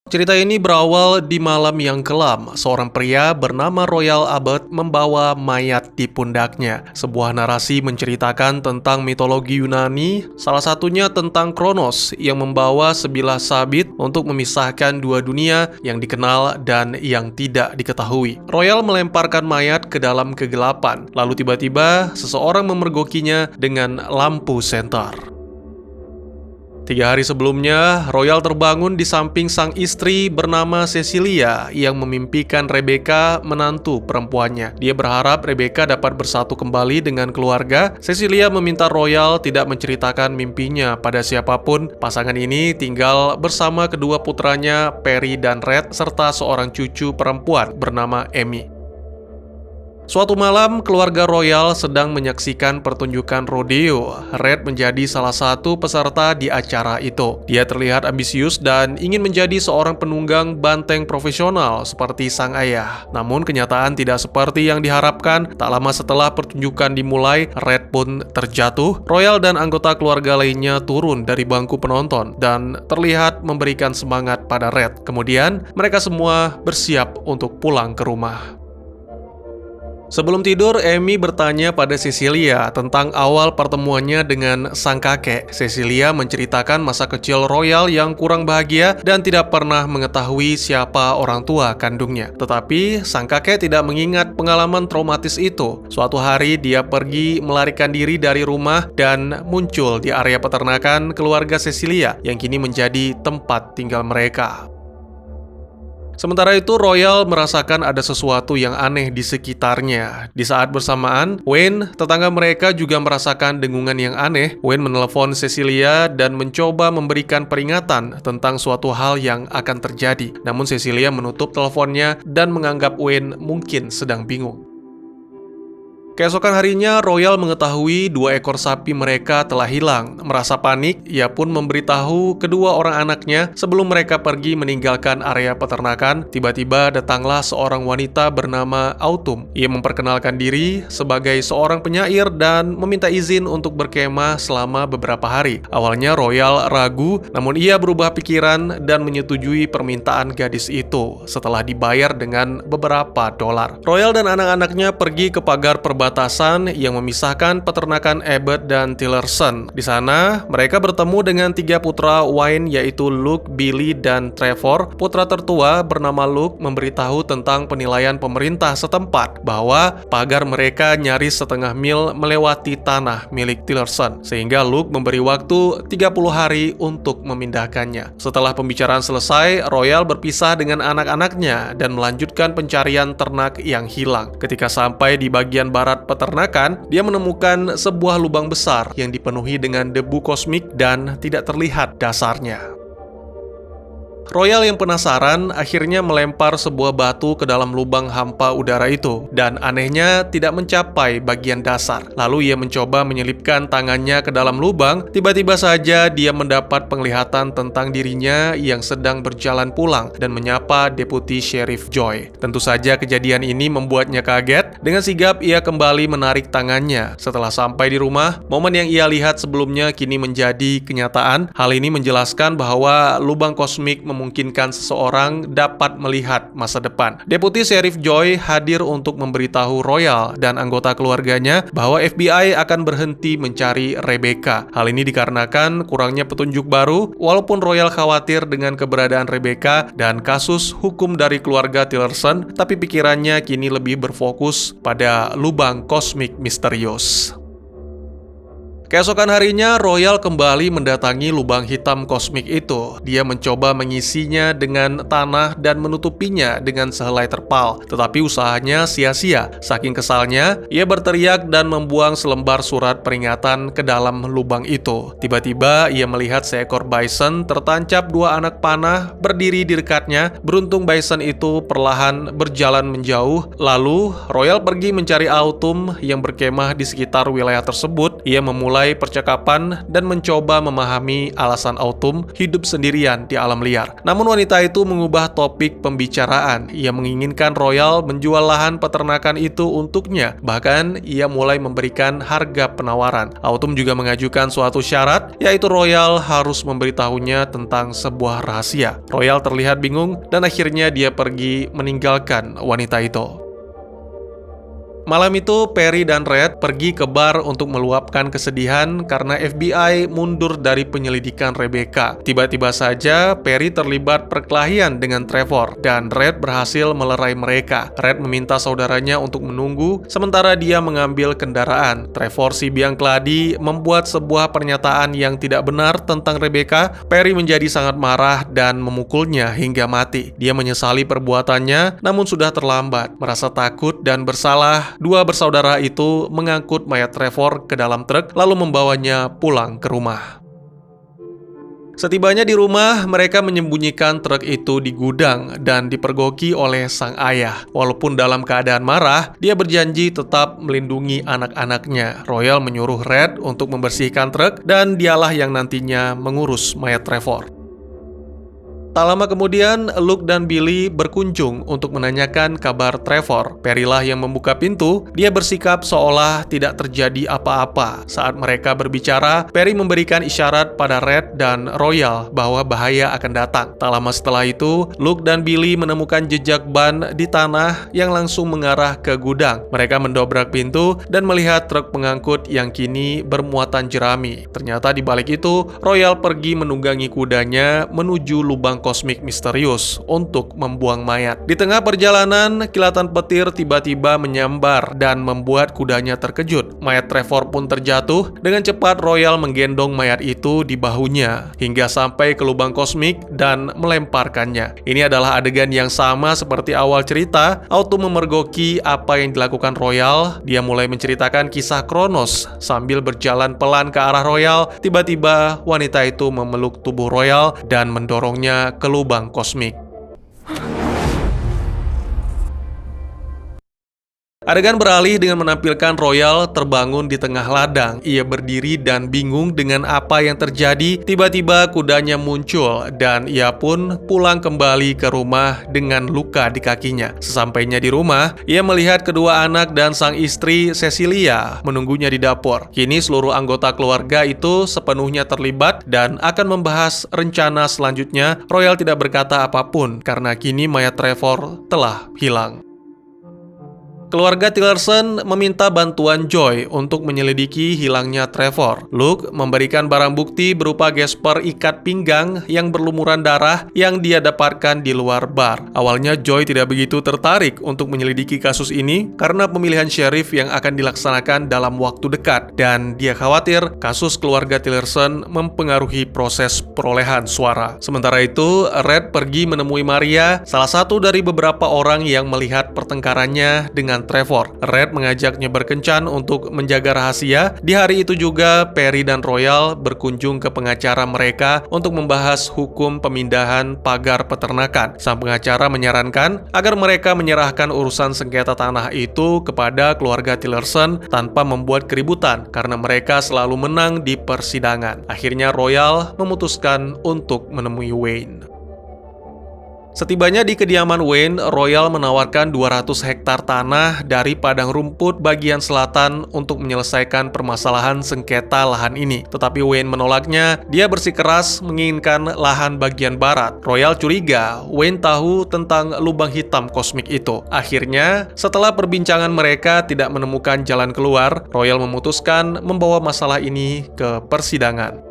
Cerita ini berawal di malam yang kelam. Seorang pria bernama Royal Abbott membawa mayat di pundaknya. Sebuah narasi menceritakan tentang mitologi Yunani, salah satunya tentang Kronos yang membawa sebilah sabit untuk memisahkan dua dunia yang dikenal dan yang tidak diketahui. Royal melemparkan mayat ke dalam kegelapan, lalu tiba-tiba seseorang memergokinya dengan lampu senter. 3 hari sebelumnya, Royal terbangun di samping sang istri bernama Cecilia yang memimpikan Rebecca, menantu perempuannya. Dia berharap Rebecca dapat bersatu kembali dengan keluarga. Cecilia meminta Royal tidak menceritakan mimpinya pada siapapun. Pasangan ini tinggal bersama kedua putranya, Perry dan Red, serta seorang cucu perempuan bernama Amy. Suatu malam, keluarga Royal sedang menyaksikan pertunjukan rodeo. Red menjadi salah satu peserta di acara itu. Dia terlihat ambisius dan ingin menjadi seorang penunggang banteng profesional seperti sang ayah. Namun kenyataan tidak seperti yang diharapkan. Tak lama setelah pertunjukan dimulai, Red pun terjatuh. Royal dan anggota keluarga lainnya turun dari bangku penonton dan terlihat memberikan semangat pada Red. Kemudian, mereka semua bersiap untuk pulang ke rumah. Sebelum tidur, Amy bertanya pada Cecilia tentang awal pertemuannya dengan sang kakek. Cecilia menceritakan masa kecil Royal yang kurang bahagia dan tidak pernah mengetahui siapa orang tua kandungnya. Tetapi, sang kakek tidak mengingat pengalaman traumatis itu. Suatu hari, dia pergi melarikan diri dari rumah dan muncul di area peternakan keluarga Cecilia yang kini menjadi tempat tinggal mereka. Sementara itu, Royal merasakan ada sesuatu yang aneh di sekitarnya. Di saat bersamaan, Wayne, tetangga mereka, juga merasakan dengungan yang aneh. Wayne menelepon Cecilia dan mencoba memberikan peringatan tentang suatu hal yang akan terjadi. Namun Cecilia menutup teleponnya dan menganggap Wayne mungkin sedang bingung. Keesokan harinya, Royal mengetahui 2 ekor sapi mereka telah hilang. Merasa panik, ia pun memberitahu kedua orang anaknya. Sebelum mereka pergi meninggalkan area peternakan, tiba-tiba datanglah seorang wanita bernama Autumn. Ia memperkenalkan diri sebagai seorang penyair dan meminta izin untuk berkemah selama beberapa hari. Awalnya Royal ragu, namun ia berubah pikiran dan menyetujui permintaan gadis itu setelah dibayar dengan beberapa dolar. Royal dan anak-anaknya pergi ke pagar perbatasan yang memisahkan peternakan Abbott dan Tillerson. Di sana, mereka bertemu dengan 3 putra Wayne, yaitu Luke, Billy, dan Trevor. Putra tertua bernama Luke memberitahu tentang penilaian pemerintah setempat bahwa pagar mereka nyaris setengah mil melewati tanah milik Tillerson, sehingga Luke memberi waktu 30 hari untuk memindahkannya. Setelah pembicaraan selesai, Royal berpisah dengan anak-anaknya dan melanjutkan pencarian ternak yang hilang. Ketika sampai di bagian barat peternakan, dia menemukan sebuah lubang besar yang dipenuhi dengan debu kosmik dan tidak terlihat dasarnya. Royal yang penasaran akhirnya melempar sebuah batu ke dalam lubang hampa udara itu, dan anehnya tidak mencapai bagian dasar. Lalu ia mencoba menyelipkan tangannya ke dalam lubang. Tiba-tiba saja dia mendapat penglihatan tentang dirinya yang sedang berjalan pulang dan menyapa Deputi Sheriff Joy. Tentu saja kejadian ini membuatnya kaget. Dengan sigap ia kembali menarik tangannya. Setelah sampai di rumah, momen yang ia lihat sebelumnya kini menjadi kenyataan. Hal ini menjelaskan bahwa lubang kosmik memungkinkan seseorang dapat melihat masa depan. Deputi Sheriff Joy hadir untuk memberitahu Royal dan anggota keluarganya bahwa FBI akan berhenti mencari Rebecca. Hal ini dikarenakan kurangnya petunjuk baru. Walaupun Royal khawatir dengan keberadaan Rebecca dan kasus hukum dari keluarga Tillerson, tapi pikirannya kini lebih berfokus pada lubang kosmik misterius. Keesokan harinya, Royal kembali mendatangi lubang hitam kosmik itu. Dia mencoba mengisinya dengan tanah dan menutupinya dengan sehelai terpal. Tetapi usahanya sia-sia. Saking kesalnya, ia berteriak dan membuang selembar surat peringatan ke dalam lubang itu. Tiba-tiba, ia melihat seekor bison tertancap 2 anak panah berdiri di dekatnya. Beruntung bison itu perlahan berjalan menjauh. Lalu, Royal pergi mencari Autumn yang berkemah di sekitar wilayah tersebut. Ia memulai memulai percakapan dan mencoba memahami alasan Autumn hidup sendirian di alam liar. Namun wanita itu mengubah topik pembicaraan. Ia menginginkan Royal menjual lahan peternakan itu untuknya. Bahkan ia mulai memberikan harga penawaran. Autumn juga mengajukan suatu syarat, yaitu Royal harus memberitahunya tentang sebuah rahasia. Royal terlihat bingung dan akhirnya dia pergi meninggalkan wanita itu. Malam itu, Perry dan Red pergi ke bar untuk meluapkan kesedihan karena FBI mundur dari penyelidikan Rebecca. Tiba-tiba saja, Perry terlibat perkelahian dengan Trevor, dan Red berhasil melerai mereka. Red meminta saudaranya untuk menunggu, sementara dia mengambil kendaraan. Trevor, si biang keladi, membuat sebuah pernyataan yang tidak benar tentang Rebecca. Perry menjadi sangat marah dan memukulnya hingga mati. Dia menyesali perbuatannya, namun sudah terlambat. Merasa takut dan bersalah, dua bersaudara itu mengangkut mayat Trevor ke dalam truk lalu membawanya pulang ke rumah. Setibanya di rumah, mereka menyembunyikan truk itu di gudang dan dipergoki oleh sang ayah. Walaupun dalam keadaan marah, dia berjanji tetap melindungi anak-anaknya. Royal menyuruh Red untuk membersihkan truk dan dialah yang nantinya mengurus mayat Trevor. Tak lama kemudian, Luke dan Billy berkunjung untuk menanyakan kabar Trevor. Perry lah yang membuka pintu. Dia bersikap seolah tidak terjadi apa-apa. Saat mereka berbicara, Perry memberikan isyarat pada Red dan Royal bahwa bahaya akan datang. Tak lama setelah itu, Luke dan Billy menemukan jejak ban di tanah yang langsung mengarah ke gudang. Mereka mendobrak pintu dan melihat truk pengangkut yang kini bermuatan jerami. Ternyata di balik itu, Royal pergi menunggangi kudanya menuju lubang kosmik misterius untuk membuang mayat. Di tengah perjalanan, kilatan petir tiba-tiba menyambar dan membuat kudanya terkejut. Mayat Trevor pun terjatuh. Dengan cepat Royal menggendong mayat itu di bahunya hingga sampai ke lubang kosmik dan melemparkannya. Ini adalah adegan yang sama seperti awal cerita. Autumn memergoki apa yang dilakukan Royal. Dia mulai menceritakan kisah Kronos sambil berjalan pelan ke arah Royal. Tiba-tiba wanita itu memeluk tubuh Royal dan mendorongnya ke lubang kosmik. Adegan beralih dengan menampilkan Royal terbangun di tengah ladang. Ia berdiri dan bingung dengan apa yang terjadi. Tiba-tiba kudanya muncul dan ia pun pulang kembali ke rumah dengan luka di kakinya. Sesampainya di rumah, ia melihat kedua anak dan sang istri Cecilia menunggunya di dapur. Kini seluruh anggota keluarga itu sepenuhnya terlibat dan akan membahas rencana selanjutnya. Royal tidak berkata apapun karena kini mayat Trevor telah hilang. Keluarga Tillerson meminta bantuan Joy untuk menyelidiki hilangnya Trevor. Luke memberikan barang bukti berupa gesper ikat pinggang yang berlumuran darah yang dia dapatkan di luar bar. Awalnya Joy tidak begitu tertarik untuk menyelidiki kasus ini karena pemilihan sheriff yang akan dilaksanakan dalam waktu dekat, dan dia khawatir kasus keluarga Tillerson mempengaruhi proses perolehan suara. Sementara itu, Red pergi menemui Maria, salah satu dari beberapa orang yang melihat pertengkarannya dengan Trevor. Red mengajaknya berkencan untuk menjaga rahasia. Di hari itu juga, Perry dan Royal berkunjung ke pengacara mereka untuk membahas hukum pemindahan pagar peternakan. Sang pengacara menyarankan agar mereka menyerahkan urusan sengketa tanah itu kepada keluarga Tillerson tanpa membuat keributan karena mereka selalu menang di persidangan. Akhirnya Royal memutuskan untuk menemui Wayne. Setibanya di kediaman Wayne, Royal menawarkan 200 hektar tanah dari padang rumput bagian selatan untuk menyelesaikan permasalahan sengketa lahan ini. Tetapi Wayne menolaknya. Dia bersikeras menginginkan lahan bagian barat. Royal curiga Wayne tahu tentang lubang hitam kosmik itu. Akhirnya, setelah perbincangan mereka tidak menemukan jalan keluar, Royal memutuskan membawa masalah ini ke persidangan.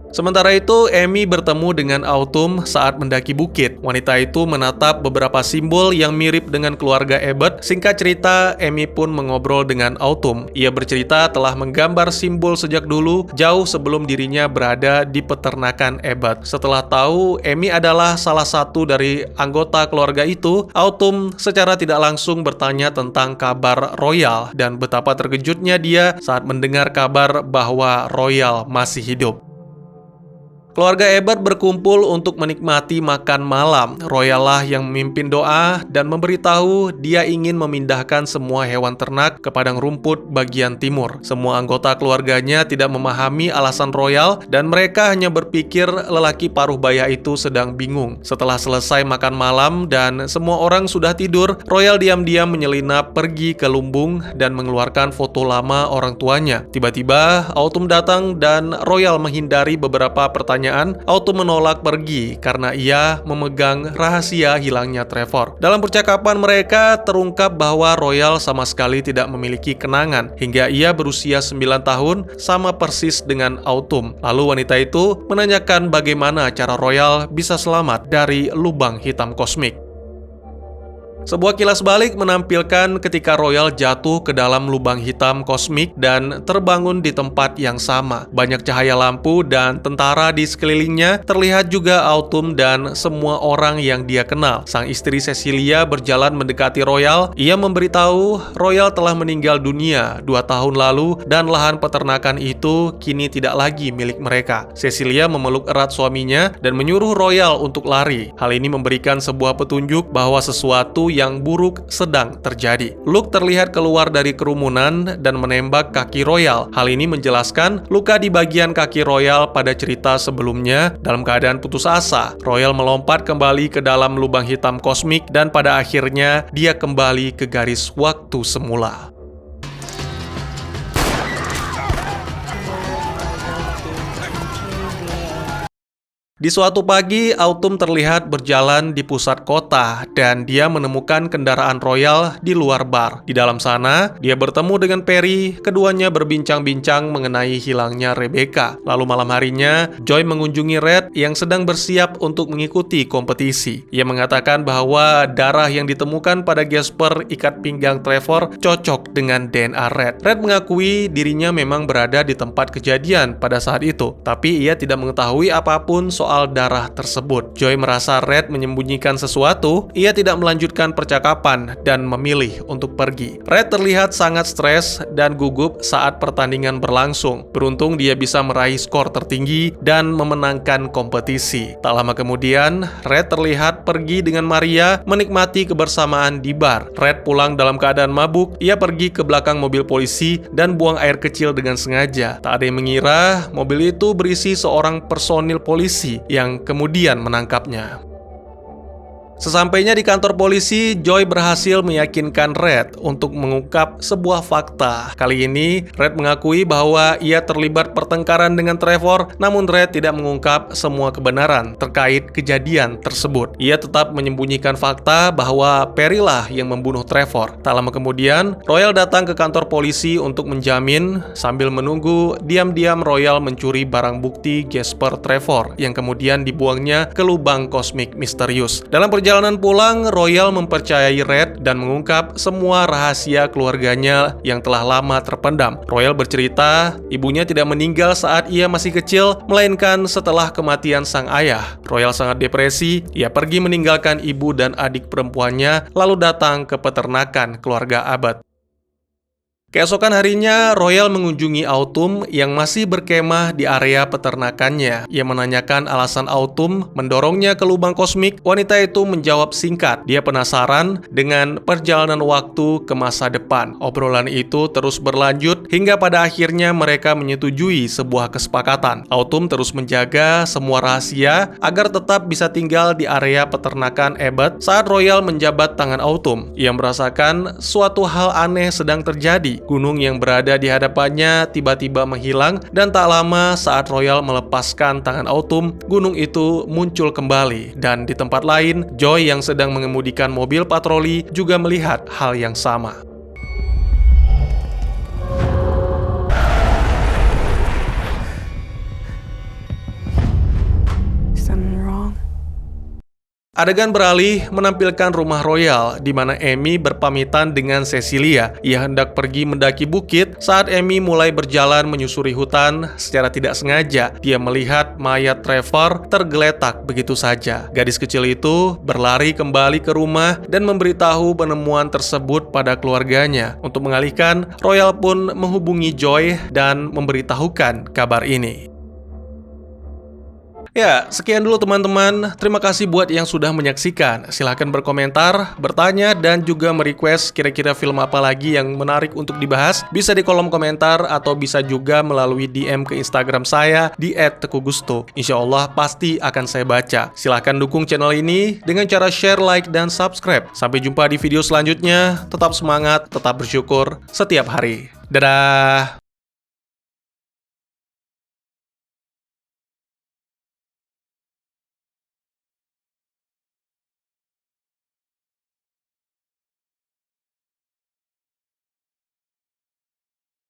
Sementara itu, Amy bertemu dengan Autumn saat mendaki bukit. Wanita itu menatap beberapa simbol yang mirip dengan keluarga Abbott. Singkat cerita, Amy pun mengobrol dengan Autumn. Ia bercerita telah menggambar simbol sejak dulu, jauh sebelum dirinya berada di peternakan Abbott. Setelah tahu Amy adalah salah satu dari anggota keluarga itu, Autumn secara tidak langsung bertanya tentang kabar Royal dan betapa terkejutnya dia saat mendengar kabar bahwa Royal masih hidup. Keluarga Ebert berkumpul untuk menikmati makan malam. Royal lah yang memimpin doa dan memberitahu dia ingin memindahkan semua hewan ternak ke padang rumput bagian timur. Semua anggota keluarganya tidak memahami alasan Royal dan mereka hanya berpikir lelaki paruh baya itu sedang bingung. Setelah selesai makan malam dan semua orang sudah tidur, Royal diam-diam menyelinap pergi ke lumbung dan mengeluarkan foto lama orang tuanya. Tiba-tiba Autumn datang dan Royal menghindari beberapa pertanyaan. Autumn menolak pergi karena ia memegang rahasia hilangnya Trevor. Dalam percakapan mereka terungkap bahwa Royal sama sekali tidak memiliki kenangan hingga ia berusia 9 tahun sama persis dengan Autumn. Lalu wanita itu menanyakan bagaimana cara Royal bisa selamat dari lubang hitam kosmik. Sebuah kilas balik menampilkan ketika Royal jatuh ke dalam lubang hitam kosmik dan terbangun di tempat yang sama. Banyak cahaya lampu dan tentara di sekelilingnya, terlihat juga Autumn dan semua orang yang dia kenal. Sang istri Cecilia berjalan mendekati Royal. Ia memberitahu Royal telah meninggal dunia 2 tahun lalu dan lahan peternakan itu kini tidak lagi milik mereka. Cecilia memeluk erat suaminya dan menyuruh Royal untuk lari. Hal ini memberikan sebuah petunjuk bahwa sesuatu yang buruk sedang terjadi. Luke terlihat keluar dari kerumunan dan menembak kaki Royal. Hal ini menjelaskan luka di bagian kaki Royal pada cerita sebelumnya. Dalam keadaan putus asa, Royal melompat kembali ke dalam lubang hitam kosmik dan pada akhirnya dia kembali ke garis waktu semula. Di suatu pagi, Autumn terlihat berjalan di pusat kota dan dia menemukan kendaraan Royal di luar bar. Di dalam sana, dia bertemu dengan Perry. Keduanya berbincang-bincang mengenai hilangnya Rebecca. Lalu malam harinya, Joy mengunjungi Red yang sedang bersiap untuk mengikuti kompetisi. Ia mengatakan bahwa darah yang ditemukan pada gesper ikat pinggang Trevor cocok dengan DNA Red. Red mengakui dirinya memang berada di tempat kejadian pada saat itu, tapi ia tidak mengetahui apapun soal darah tersebut. Joy merasa Red menyembunyikan sesuatu. Ia tidak melanjutkan percakapan dan memilih untuk pergi. Red terlihat sangat stres dan gugup saat pertandingan berlangsung. Beruntung dia bisa meraih skor tertinggi dan memenangkan kompetisi. Tak lama kemudian, Red terlihat pergi dengan Maria menikmati kebersamaan di bar. Red pulang dalam keadaan mabuk. Ia pergi ke belakang mobil polisi dan buang air kecil dengan sengaja. Tak ada yang mengira mobil itu berisi seorang personil polisi yang kemudian menangkapnya. Sesampainya di kantor polisi, Joy berhasil meyakinkan Red untuk mengungkap sebuah fakta. Kali ini, Red mengakui bahwa ia terlibat pertengkaran dengan Trevor, namun Red tidak mengungkap semua kebenaran terkait kejadian tersebut. Ia tetap menyembunyikan fakta bahwa Perry lah yang membunuh Trevor. Tak lama kemudian, Royal datang ke kantor polisi untuk menjamin. Sambil menunggu, diam-diam Royal mencuri barang bukti gesper Trevor yang kemudian dibuangnya ke lubang kosmik misterius. Dalam perjalanan pulang, Royal mempercayai Red dan mengungkap semua rahasia keluarganya yang telah lama terpendam. Royal bercerita, ibunya tidak meninggal saat ia masih kecil, melainkan setelah kematian sang ayah. Royal sangat depresi, ia pergi meninggalkan ibu dan adik perempuannya, lalu datang ke peternakan keluarga Abbott. Keesokan harinya, Royal mengunjungi Autumn yang masih berkemah di area peternakannya. Ia menanyakan alasan Autumn mendorongnya ke lubang kosmik. Wanita itu menjawab singkat. Dia penasaran dengan perjalanan waktu ke masa depan. Obrolan itu terus berlanjut hingga pada akhirnya mereka menyetujui sebuah kesepakatan. Autumn terus menjaga semua rahasia agar tetap bisa tinggal di area peternakan Abbott. Saat Royal menjabat tangan Autumn, ia merasakan suatu hal aneh sedang terjadi. Gunung yang berada di hadapannya tiba-tiba menghilang dan tak lama saat Royal melepaskan tangan Autumn, gunung itu muncul kembali. Dan di tempat lain, Joy yang sedang mengemudikan mobil patroli juga melihat hal yang sama. Adegan beralih menampilkan rumah Royal di mana Amy berpamitan dengan Cecilia. Ia hendak pergi mendaki bukit saat Amy mulai berjalan menyusuri hutan. Secara tidak sengaja, dia melihat mayat Trevor tergeletak begitu saja. Gadis kecil itu berlari kembali ke rumah dan memberitahu penemuan tersebut pada keluarganya. Untuk mengalihkan, Royal pun menghubungi Joy dan memberitahukan kabar ini. Ya, sekian dulu teman-teman. Terima kasih buat yang sudah menyaksikan. Silahkan berkomentar, bertanya, dan juga merequest kira-kira film apa lagi yang menarik untuk dibahas. Bisa di kolom komentar atau bisa juga melalui DM ke Instagram saya di @tekugusto. Insya Allah pasti akan saya baca. Silahkan dukung channel ini dengan cara share, like, dan subscribe. Sampai jumpa di video selanjutnya. Tetap semangat, tetap bersyukur setiap hari. Dadah!